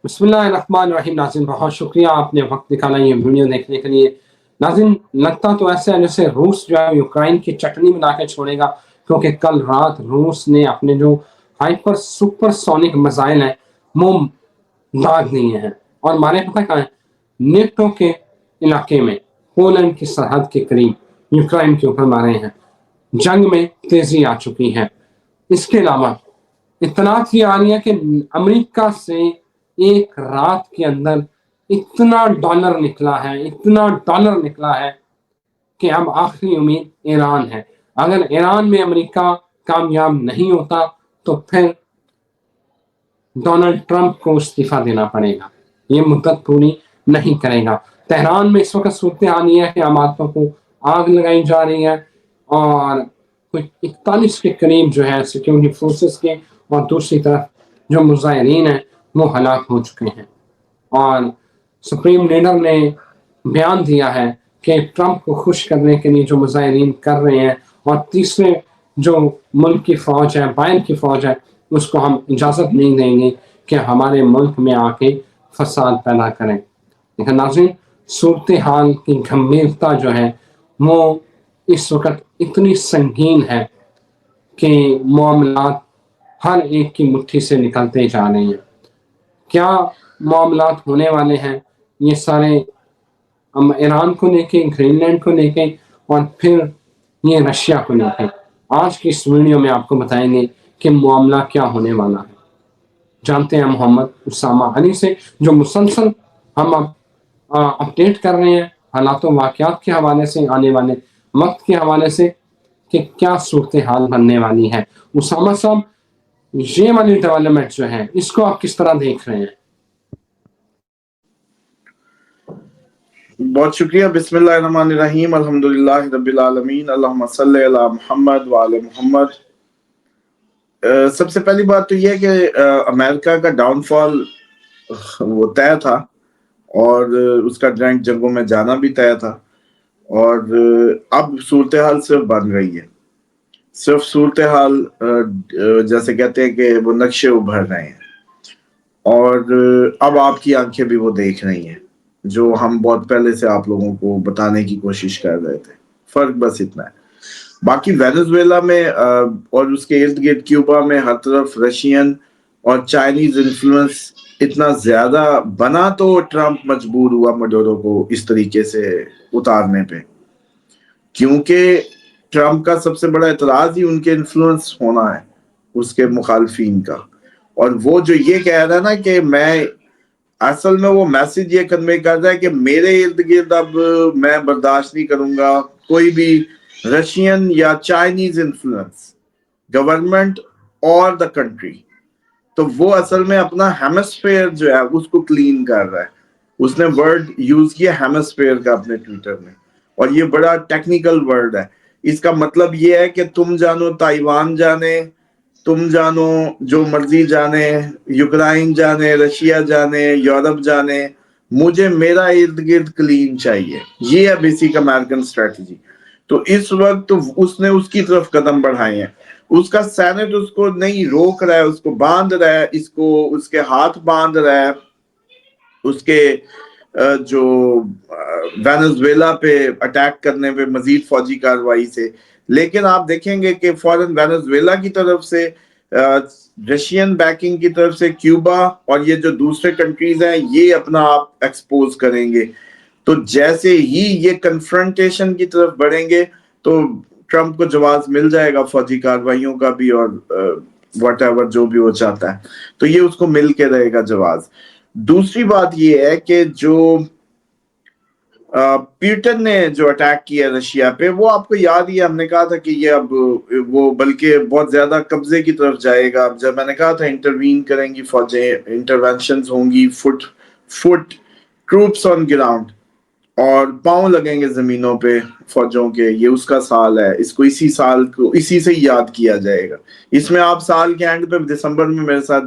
بسم اللہ الرحمن الرحیم۔ ناظرین بہت شکریہ آپ نے وقت نکالا یہ ویڈیو دیکھنے کے لیے۔ ناظرین لگتا تو ایسا ہے جیسے روس جو ہے یوکرائن کی چٹنی بنا کے چھوڑے گا، کیونکہ کل رات روس نے اپنے جو ہائپر سپر سونک میزائل ہیں وہ داغ دیے ہیں، اور مارے پتہ کہاں ہیں؟ نیٹو کے علاقے میں، پولینڈ کی سرحد کے قریب یوکرائن کے اوپر مارے ہیں۔ جنگ میں تیزی آ چکی ہے۔ اس کے علاوہ اطلاعات یہ آ رہی ہے کہ امریکہ سے ایک رات کے اندر اتنا ڈالر نکلا ہے کہ اب آخری امید ایران ہے۔ اگر ایران میں امریکہ کامیاب نہیں ہوتا تو پھر ڈونلڈ ٹرمپ کو استعفیٰ دینا پڑے گا، یہ مدت پوری نہیں کرے گا۔ تہران میں اس وقت صورتحال یہ ہے کہ عمارتوں کو آگ لگائی جا رہی ہے، اور کچھ 41 کے قریب جو ہے سیکیورٹی فورسز کے، اور دوسری طرف جو مظاہرین ہیں وہ ہلاک ہو چکے ہیں۔ اور سپریم لیڈر نے بیان دیا ہے کہ ٹرمپ کو خوش کرنے کے لیے جو مظاہرین کر رہے ہیں، اور تیسرے جو ملک کی فوج ہے، باہر کی فوج ہے، اس کو ہم اجازت نہیں دیں گے کہ ہمارے ملک میں آ کے فساد پیدا کریں۔ لیکن ناظرین صورتحال کی گمبھیرتا جو ہے وہ اس وقت اتنی سنگین ہے کہ معاملات ہر ایک کی مٹھی سے نکلتے جا رہے ہیں۔ کیا معاملات ہونے والے ہیں یہ سارے ایران کو لے کے، گرین لینڈ کو لے کے، اور پھر یہ رشیا کو لے کے، آج کی اس ویڈیو میں آپ کو بتائیں گے کہ معاملہ کیا ہونے والا ہے۔ جانتے ہیں محمد اسامہ علی سے، جو مسلسل ہم اپڈیٹ کر رہے ہیں حالات و واقعات کے حوالے سے، آنے والے وقت کے حوالے سے کہ کیا صورتحال بننے والی ہے۔ اسامہ صاحب، یہ والی ڈیولپمنٹ جو ہے اس کو آپ کس طرح دیکھ رہے ہیں؟ بہت شکریہ۔ بسم اللہ الرحمن الرحیم، الحمدللہ رب العالمین، اللہم صلی علی محمد وعلی محمد۔ سب سے پہلی بات تو یہ کہ امریکہ کا ڈاؤن فال وہ طے تھا، اور اس کا ڈرائنگ جنگوں میں جانا بھی طے تھا، اور اب صورتحال صرف بن رہی ہے، صرف صورتحال جیسے کہتے ہیں کہ وہ نقشے ابھر رہے ہیں، اور اب آپ کی آنکھیں بھی وہ دیکھ رہی ہیں جو ہم بہت پہلے سے آپ لوگوں کو بتانے کی کوشش کر رہے تھے۔ فرق بس اتنا ہے۔ باقی وینزویلا میں اور اس کے ارد گرد کیوبا میں ہر طرف رشین اور چائنیز انفلوئنس اتنا زیادہ بنا تو ٹرمپ مجبور ہوا مڈورو کو اس طریقے سے اتارنے پہ، کیونکہ ٹرمپ کا سب سے بڑا اعتراض ہی ان کے انفلوئنس ہونا ہے، اس کے مخالفین کا۔ اور وہ جو یہ کہہ رہا ہے نا کہ میں اصل میں وہ میسج یہ کنوے کر رہا ہے کہ میرے ارد گرد اب میں برداشت نہیں کروں گا کوئی بھی رشین یا چائنیز انفلوئنس، گورنمنٹ اور دا کنٹری۔ تو وہ اصل میں اپنا ہیمسفیئر جو ہے اس کو کلین کر رہا ہے۔ اس نے ورڈ یوز کیا ہیمسفیئر کا اپنے ٹویٹر میں، اور یہ بڑا ٹیکنیکل ورڈ ہے۔ اس کا مطلب یہ ہے کہ تم جانو تائیوان جانے، تم جانو جو مرضی جانے، یوکرائن جانے، رشیا جانے، یورپ جانے، مجھے میرا ارد گرد کلین چاہیے۔ یہ ہے بیسک امریکن اسٹریٹجی۔ تو اس وقت اس نے اس کی طرف قدم بڑھائے ہیں۔ اس کا سینٹ اس کو نہیں روک رہا ہے، اس کو باندھ رہا ہے، اس کو اس کے ہاتھ باندھ رہا ہے، اس کے جو وینزویلا پہ اٹیک کرنے پہ مزید فوجی کارروائی سے۔ لیکن آپ دیکھیں گے کہ فوراً وینزویلا کی طرف سے، رشین بیکنگ کی طرف سے کیوبا اور یہ جو دوسرے کنٹریز ہیں یہ اپنا آپ ایکسپوز کریں گے۔ تو جیسے ہی یہ کنفرنٹیشن کی طرف بڑھیں گے تو ٹرمپ کو جواز مل جائے گا فوجی کارروائیوں کا بھی، اور واٹ ایور جو بھی وہ چاہتا ہے، تو یہ اس کو مل کے رہے گا جواز۔ دوسری بات یہ ہے کہ جو پیوٹن نے جو اٹیک کیا رشیا پہ، وہ آپ کو یاد ہی ہے، ہم نے کہا تھا کہ یہ اب وہ بلکہ بہت زیادہ قبضے کی طرف جائے گا۔ جب میں نے کہا تھا انٹروین کریں گی فوجیں، انٹرونشنز ہوں گی، فٹ ٹروپس آن گراؤنڈ، اور پاؤں لگیں گے زمینوں پہ فوجوں کے۔ یہ اس کا سال ہے، اس کو اسی سال کو اسی سے یاد کیا جائے گا۔ اس میں آپ سال کے اینڈ پہ دسمبر میں میرے ساتھ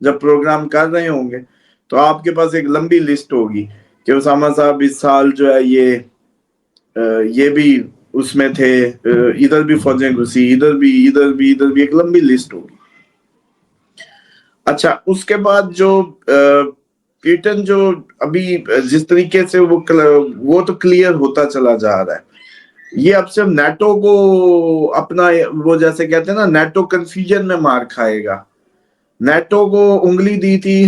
جب پروگرام کر رہے ہوں گے تو آپ کے پاس ایک لمبی لسٹ ہوگی کہ اسامہ صاحب اس سال جو ہے یہ بھی اس میں تھے، ادھر بھی فوجیں گھسی، ادھر بھی ایک لمبی لسٹ ہوگی۔ اچھا، اس کے بعد جو پیوٹن جو ابھی جس طریقے سے وہ تو کلیئر ہوتا چلا جا رہا ہے، یہ اب صرف نیٹو کو اپنا وہ جیسے کہتے ہیں نا نیٹو کنفیوژن میں مار کھائے گا. نیٹو کو انگلی دی تھی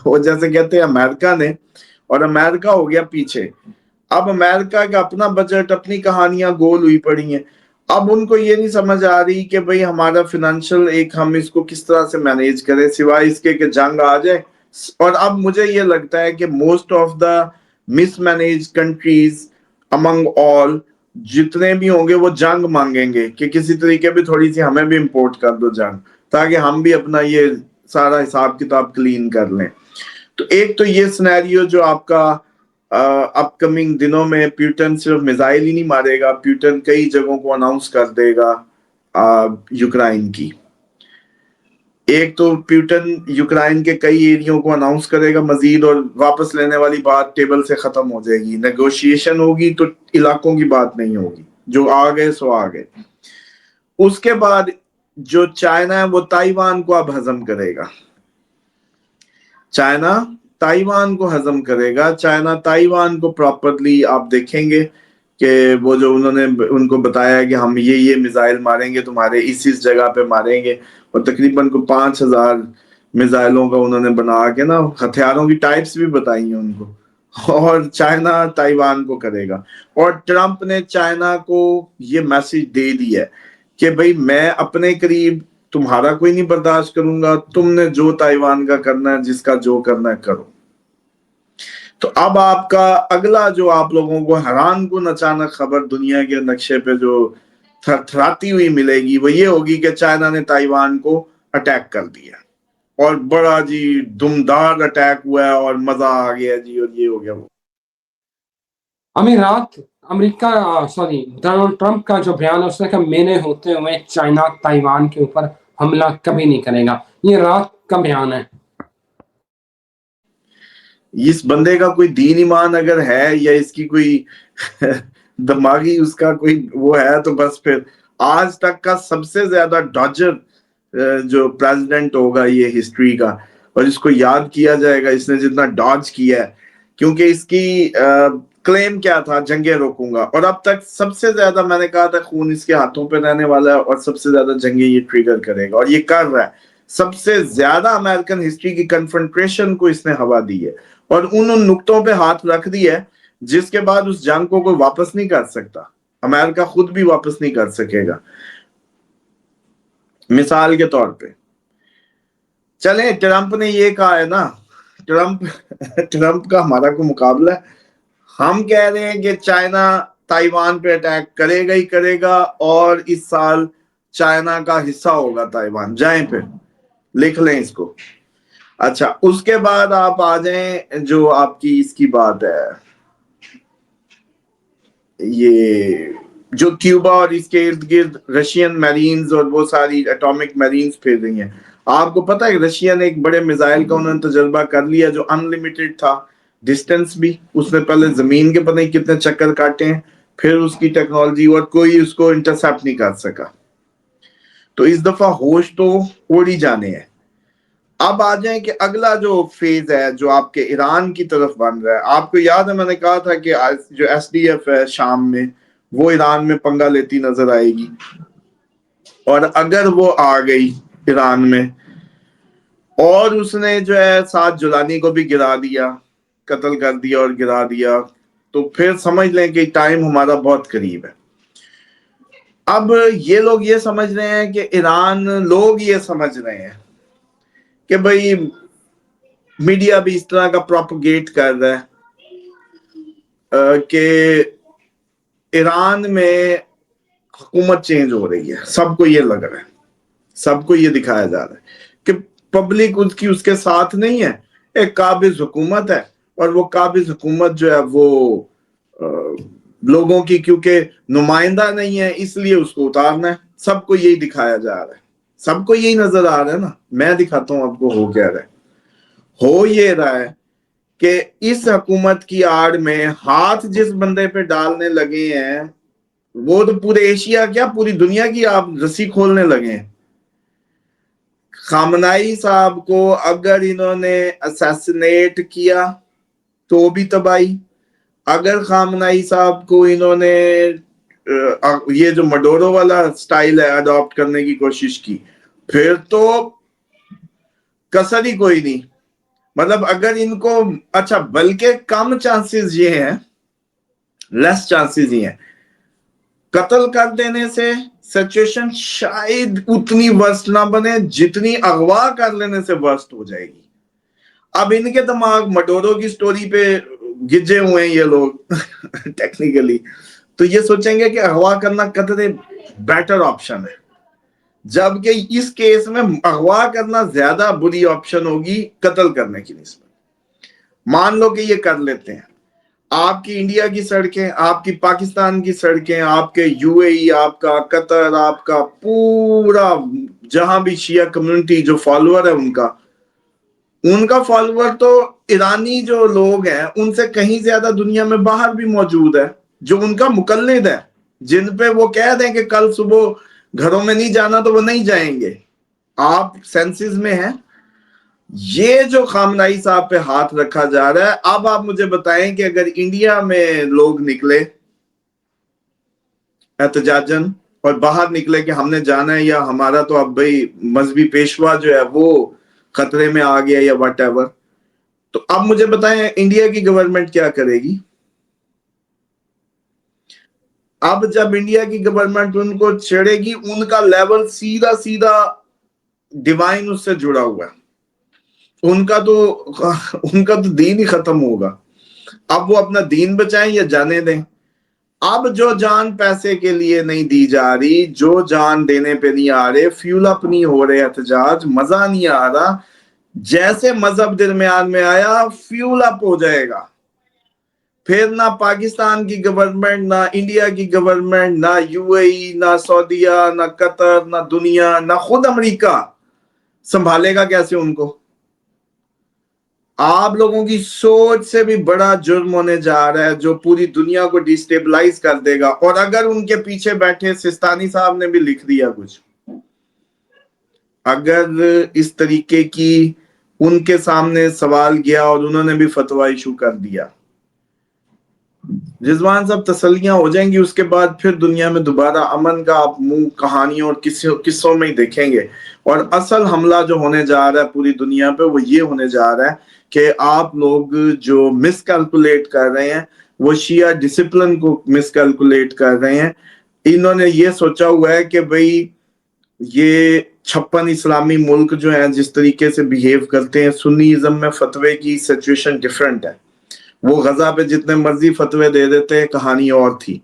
وہ جیسے کہتے ہیں امریکہ نے، اور امریکہ ہو گیا پیچھے. اب امریکہ کا اپنا بجٹ، اپنی کہانیاں گول ہوئی پڑی ہیں. اب ان کو یہ نہیں سمجھ آ رہی کہ بھئی ہمارا فنانشل ہم اس کو کس طرح سے مینیج کریں سوائے اس کے کہ جنگ آ جائے. اور اب مجھے یہ لگتا ہے کہ most of the mismanage countries among all جتنے بھی ہوں گے وہ جنگ مانگیں گے کہ کسی طریقے بھی تھوڑی سی ہمیں بھی امپورٹ کر دو جنگ، تاکہ ہم بھی اپنا یہ سارا حساب کتاب کلین کر لیں. تو ایک تو یہ سنیریو جو آپ کا اپ کمنگ دنوں میں، پیوٹن صرف میزائل ہی نہیں مارے گا، پیوٹن کئی جگہوں کو اناؤنس کر دے گا یوکرائن کی. ایک تو پیوٹن یوکرائن کے کئی ایریوں کو اناؤنس کرے گا مزید، اور واپس لینے والی بات ٹیبل سے ختم ہو جائے گی. نیگوشیشن ہوگی تو علاقوں کی بات نہیں ہوگی، جو آ گئے سو آ گئے. اس کے بعد جو چائنا ہے وہ تائیوان کو اب ہضم کرے گا. چائنا تائیوان کو ہضم کرے گا. چائنا تائیوان کو پراپرلی آپ دیکھیں گے کہ وہ جو انہوں نے ان کو بتایا ہے کہ ہم یہ میزائل ماریں گے تمہارے اس جگہ پہ ماریں گے، اور تقریباً کو 5000 میزائلوں کا انہوں نے بنا کے نا ہتھیاروں کی ٹائپس بھی بتائی ہیں ان کو. اور چائنا تائیوان کو کرے گا. اور ٹرمپ نے چائنا کو یہ میسج دے دیا ہے کہ بھئی میں اپنے قریب تمہارا کوئی نہیں برداشت کروں گا، تم نے جو تائیوان کا کرنا ہے، جس کا جو کرنا ہے کرو. تو اب آپ کا اگلا جو آپ لوگوں کو حیران کن اچانک خبر دنیا کے نقشے پہ جو تھراتی ہوئی ملے گی وہ یہ ہوگی کہ چائنا نے تائیوان کو اٹیک کر دیا، اور بڑا جی دمدار اٹیک ہوا ہے اور مزہ آ گیا جی، اور یہ ہو گیا وہ. امارات امریکہ ڈونلڈ ٹرمپ کا جو بیان ہے اس نے کہا میرے ہوتے ہوئے چائنا تائیوان کے اوپر حملہ کبھی نہیں کرے گا. یہ رات کا بیان ہے. اس بندے کا کوئی دین ایمان اگر ہے یا اس کی کوئی دماغی اس کا کوئی وہ ہے تو بس پھر آج تک کا سب سے زیادہ ڈاجر جو پریزیڈنٹ ہوگا یہ ہسٹری کا، اور اس کو یاد کیا جائے گا اس نے جتنا ڈاج کیا ہے. کیونکہ اس کی کلیم کیا تھا، جنگیں روکوں گا، اور اب تک سب سے زیادہ میں نے کہا تھا خون اس کے ہاتھوں پہ رہنے والا ہے، اور سب سے زیادہ جنگیں یہ ٹریگر کرے گا، اور یہ کر رہا ہے. سب سے زیادہ امریکن ہسٹری کی کنفرنٹریشن کو اس نے ہوا دی ہے، اور ان نقطوں پہ ہاتھ رکھ دیا ہے جس کے بعد اس جنگ کو کوئی واپس نہیں کر سکتا. امریکہ خود بھی واپس نہیں کر سکے گا. مثال کے طور پہ چلیں ٹرمپ نے یہ کہا ہے نا، ٹرمپ کا ہمارا کوئی مقابلہ ہے. ہم کہہ رہے ہیں کہ چائنا تائیوان پہ اٹیک کرے گا ہی کرے گا، اور اس سال چائنا کا حصہ ہوگا تائیوان. جائیں پہ لکھ لیں اس کو. اچھا اس کے بعد آپ آ جائیں جو آپ کی اس کی بات ہے، یہ جو کیوبا اور اس کے ارد گرد رشین میرینز اور وہ ساری اٹامک میرینز پھیر رہی ہیں. آپ کو پتا ہے رشیا نے ایک بڑے میزائل کا انہوں نے تجربہ کر لیا جو ان لمیٹڈ تھا، ڈسٹنس بھی. اس نے پہلے زمین کے پتہ نہیں کتنے چکر کاٹے ہیں، پھر اس کی ٹیکنالوجی، اور کوئی اس کو انٹرسپٹ نہیں کر سکا. تو اس دفعہ ہوش تو اڑ ہی جانے ہیں. اب آ جائیں کہ اگلا جو فیز ہے جو آپ کے ایران کی طرف بن رہا ہے. آپ کو یاد ہے میں نے کہا تھا کہ جو ایس ڈی ایف ہے شام میں وہ ایران میں پنگا لیتی نظر آئے گی، اور اگر وہ آ گئی ایران میں اور اس نے جو ہے سعد جولانی کو بھی گرا دیا، قتل کر دیا اور گرا دیا، تو پھر سمجھ لیں کہ ٹائم ہمارا بہت قریب ہے. اب یہ لوگ یہ سمجھ رہے ہیں کہ ایران لوگ یہ سمجھ رہے ہیں کہ بھئی میڈیا بھی اس طرح کا پروپگیٹ کر رہا ہے کہ ایران میں حکومت چینج ہو رہی ہے. سب کو یہ لگ رہا ہے، سب کو یہ دکھایا جا رہا ہے کہ پبلک اس کے ساتھ نہیں ہے. ایک قابض حکومت ہے، اور وہ قابض حکومت جو ہے وہ لوگوں کی کیونکہ نمائندہ نہیں ہے اس لیے اس کو اتارنا ہے. سب کو یہی دکھایا جا رہا ہے، سب کو یہی نظر آ رہا ہے نا. میں دکھاتا ہوں آپ کو ہو کیا رہا ہے. ہو یہ رہا ہے کہ اس حکومت کی آڑ میں ہاتھ جس بندے پہ ڈالنے لگے ہیں وہ تو پورے ایشیا کیا پوری دنیا کی آپ رسی کھولنے لگے ہیں. خامنائی صاحب کو اگر انہوں نے اسیسنیٹ کیا تو بھی تباہی، اگر خامنائی صاحب کو انہوں نے یہ جو مڈورو والا سٹائل ہے اڈاپٹ کرنے کی کوشش کی، پھر تو کسر ہی کوئی نہیں. مطلب اگر ان کو اچھا، بلکہ کم چانسز یہ ہیں، لیس چانسز یہ ہیں، قتل کر دینے سے سچویشن شاید اتنی ورسٹ نہ بنے جتنی اغوا کر لینے سے ورسٹ ہو جائے گی. اب ان کے دماغ مڈورو کی سٹوری پہ گجے ہوئے ہیں یہ لوگ ٹیکنیکلی، تو یہ سوچیں گے کہ اغوا کرنا قطرے بیٹر آپشن ہے، جبکہ اس کیس میں اغوا کرنا زیادہ بری آپشن ہوگی قتل کرنے کی نسبت. مان لو کہ یہ کر لیتے ہیں، آپ کی انڈیا کی سڑکیں، آپ کی پاکستان کی سڑکیں، آپ کے یو اے ای، آپ کا قطر، آپ کا پورا جہاں بھی شیعہ کمیونٹی جو فالوور ہے ان کا فالوور تو ایرانی جو لوگ ہیں ان سے کہیں زیادہ دنیا میں باہر بھی موجود ہے، جو ان کا مقلد ہے، جن پہ وہ کہہ دیں کہ کل صبح گھروں میں نہیں جانا تو وہ نہیں جائیں گے. آپ سینسز میں ہیں. یہ جو خامنائی صاحب پہ ہاتھ رکھا جا رہا ہے، اب آپ مجھے بتائیں کہ اگر انڈیا میں لوگ نکلے احتجاجن اور باہر نکلے کہ ہم نے جانا ہے، یا ہمارا تو اب بھائی مذہبی پیشوا جو ہے وہ خطرے میں آ گیا یا واٹ ایور، تو اب مجھے بتائیں انڈیا کی گورنمنٹ کیا کرے گی؟ اب جب انڈیا کی گورنمنٹ ان کو چھیڑے گی، ان کا لیول سیدھا سیدھا ڈیوائن اس سے جڑا ہوا ہے، ان کا تو دین ہی ختم ہوگا. اب وہ اپنا دین بچائیں یا جانے دیں. اب جو جان پیسے کے لیے نہیں دی جا رہی، جو جان دینے پہ نہیں آ رہے، فیول اپ نہیں ہو رہے احتجاج، مزہ نہیں آ رہا، جیسے مذہب درمیان میں آیا فیول اپ ہو جائے گا. پھر نہ پاکستان کی گورنمنٹ، نہ انڈیا کی گورنمنٹ، نہ یو اے ای، نہ سعودیہ، نہ قطر، نہ دنیا، نہ خود امریکہ سنبھالے گا کیسے ان کو. آپ لوگوں کی سوچ سے بھی بڑا جرم ہونے جا رہا ہے جو پوری دنیا کو ڈیسٹیبلائز کر دے گا. اور اگر ان کے پیچھے بیٹھے سستانی صاحب نے بھی لکھ دیا کچھ، اگر اس طریقے کی ان کے سامنے سوال گیا اور انہوں نے بھی فتویٰ ایشو کر دیا، رضوان صاحب تسلیاں ہو جائیں گی. اس کے بعد پھر دنیا میں دوبارہ امن کا آپ منہ کہانیوں اور قصوں میں ہی دیکھیں گے. اور اصل حملہ جو ہونے جا رہا ہے پوری دنیا پہ وہ یہ ہونے جا رہا ہے کہ آپ لوگ جو مس کیلکولیٹ کر رہے ہیں وہ شیعہ ڈسپلن کو مس کیلکولیٹ کر رہے ہیں. انہوں نے یہ سوچا ہوا ہے کہ بھئی یہ 56 اسلامی ملک جو ہیں جس طریقے سے بیہیو کرتے ہیں، سنی ازم میں فتوے کی سچویشن ڈیفرنٹ ہے. وہ غزہ پہ جتنے مرضی فتوے دے دیتے ہیں، کہانی اور تھی.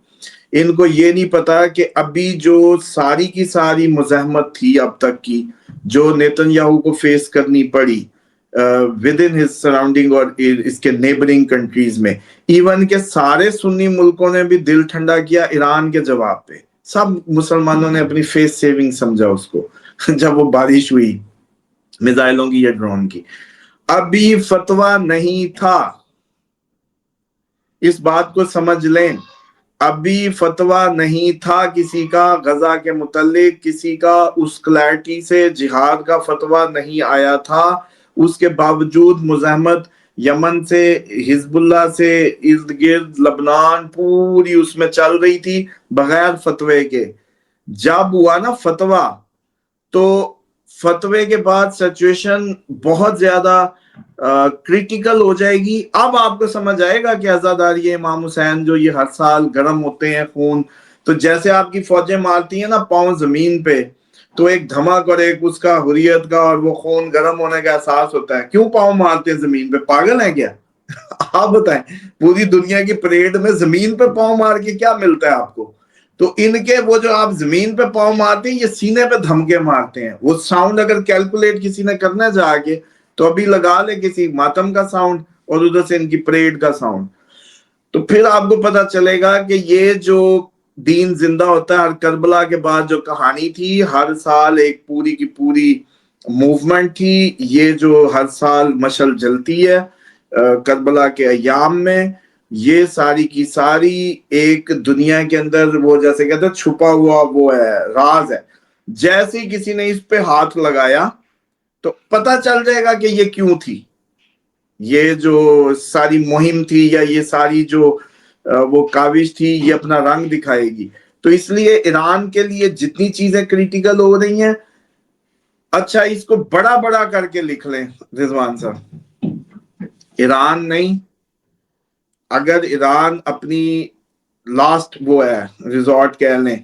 ان کو یہ نہیں پتا کہ ابھی جو ساری کی ساری مزاحمت تھی اب تک کی، جو نیتن یاہو کو فیس کرنی پڑی ود ان ہز سراؤنڈنگ اور اس کے نیبرنگ کنٹریز میں، ایون کہ سارے سنی ملکوں نے بھی دل ٹھنڈا کیا ایران کے جواب پہ. سب مسلمانوں نے اپنی فیس سیونگ سمجھا اس کو جب وہ بارش ہوئی میزائلوں کی یا ڈرون کی. ابھی فتویٰ نہیں تھا، اس بات کو سمجھ لیں. ابھی فتویٰ نہیں تھا کسی کا غزہ کے متعلق، کسی کا اس کلیرٹی سے جہاد کا فتویٰ نہیں آیا تھا. اس کے باوجود مزاحمت یمن سے، حزب اللہ سے، ارد گرد لبنان پوری اس میں چل رہی تھی بغیر فتوے کے. جب ہوا نا فتویٰ، تو فتوے کے بعد سچویشن بہت زیادہ کریٹیکل ہو جائے گی. اب آپ کو سمجھ آئے گا کہ عزاداری امام حسین جو یہ ہر سال گرم ہوتے ہیں خون، تو جیسے آپ کی فوجیں مارتی ہیں نا پاؤں زمین پہ، تو ایک دھمک اور ایک اس کا حریت کا اور وہ خون گرم ہونے کا احساس ہوتا ہے. کیوں پاؤں مارتے ہیں زمین پہ؟ پاگل ہیں کیا؟ آپ بتائیں، پوری دنیا کی پریڈ میں زمین پہ پاؤں مار کے کیا ملتا ہے آپ کو؟ تو ان کے وہ جو آپ زمین پہ پاؤں مارتے ہیں، یہ سینے پہ دھمکے مارتے ہیں. وہ ساؤنڈ اگر کیلکولیٹ کسی نے کرنا جا کے تو ابھی لگا لے کسی ماتم کا ساؤنڈ اور ادھر سے ان کی پریڈ کا ساؤنڈ، تو پھر آپ کو پتا چلے گا کہ یہ جو دین زندہ ہوتا ہے. ہر کربلا کے بعد جو کہانی تھی، ہر سال ایک پوری کی پوری موومنٹ تھی. یہ جو ہر سال مشعل جلتی ہے کربلا کے ایام میں، یہ ساری کی ساری ایک دنیا کے اندر وہ جیسے کہتے ہیں چھپا ہوا وہ ہے، راز ہے. جیسے ہی کسی نے اس پہ ہاتھ لگایا تو پتہ چل جائے گا کہ یہ کیوں تھی، یہ جو ساری مہم تھی یا یہ ساری جو وہ کاوش تھی یہ اپنا رنگ دکھائے گی. تو اس لیے ایران کے لیے جتنی چیزیں کریٹیکل ہو رہی ہیں، اچھا اس کو بڑا بڑا کر کے لکھ لیں رضوان صاحب، ایران نہیں، اگر ایران اپنی لاسٹ وہ ہے ریزورٹ کہہ لیں،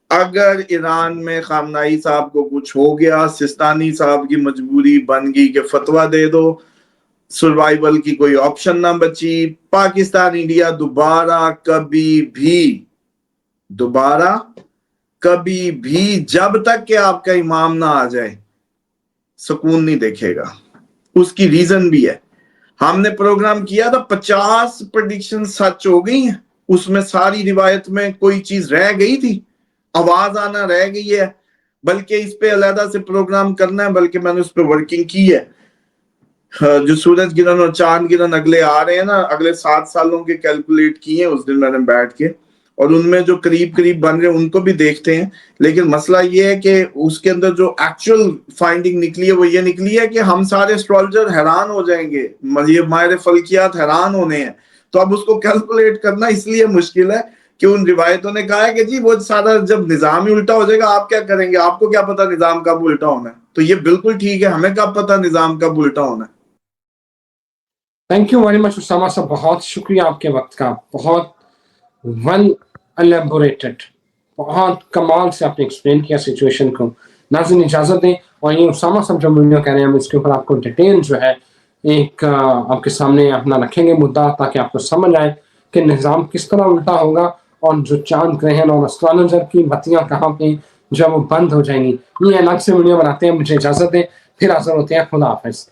اگر ایران میں خامنائی صاحب کو کچھ ہو گیا، سستانی صاحب کی مجبوری بن گئی کہ فتویٰ دے دو، سروائیول کی کوئی آپشن نہ بچی، پاکستان انڈیا دوبارہ کبھی بھی جب تک کہ آپ کا امام نہ آ جائے سکون نہیں دیکھے گا. اس کی ریزن بھی ہے، ہم نے پروگرام کیا تھا 50 پریڈکشن سچ ہو گئی ہیں، اس میں ساری روایت میں کوئی چیز رہ گئی تھی، آواز آنا رہ گئی ہے، بلکہ اس پہ علیحدہ سے پروگرام کرنا ہے، بلکہ میں نے اس پہ ورکنگ کی ہے. جو سورج گرہن اور چاند گرہن اگلے آ رہے ہیں نا، اگلے 7 سالوں کے کیلکولیٹ کیے ہیں اس دن میں نے بیٹھ کے، اور ان میں جو قریب بن رہے ہیں ان کو بھی دیکھتے ہیں. لیکن مسئلہ یہ ہے کہ اس کے اندر جو ایکچوئل فائنڈنگ نکلی ہے وہ یہ نکلی ہے کہ ہم سارے اسٹرالجر حیران ہو جائیں گے، یہ ماہر فلکیات حیران ہونے ہیں. تو اب اس کو کیلکولیٹ کرنا اس لیے مشکل ہے کہ ان روایتوں نے کہا ہے کہ جی وہ سارا جب نظام ہی الٹا ہو جائے گا آپ کیا کریں گے، آپ کو کیا پتا نظام کب الٹا ہونا ہے. تو یہ بالکل ٹھیک ہے، ہمیں کب پتا نظام کب الٹا ہونا ہے. Thank you very much Osama صاحب، بہت شکریہ آپ کے وقت کا، بہت ویل الیبوریٹڈ، بہت کمال سے آپ نے ایکسپلین کیا سچویشن کو. ناظرین اجازت دیں، اور یہ اسامہ صاحب جو ویڈیو کہہ رہے ہیں ہم اس کے اوپر آپ کو ڈیٹیل جو ہے ایک آپ کے سامنے اپنا رکھیں گے مدعا، تاکہ آپ کو سمجھ آئے کہ نظام کس طرح الٹا ہوگا، اور جو چاند گرہن اور اسٹرالوجر کی بتیاں کہاں پہ جو وہ بند ہو جائیں گی. یہ الگ سے ویڈیو بناتے ہیں. مجھے اجازت دیں، پھر حاضر ہوتے ہیں. خدا حافظ.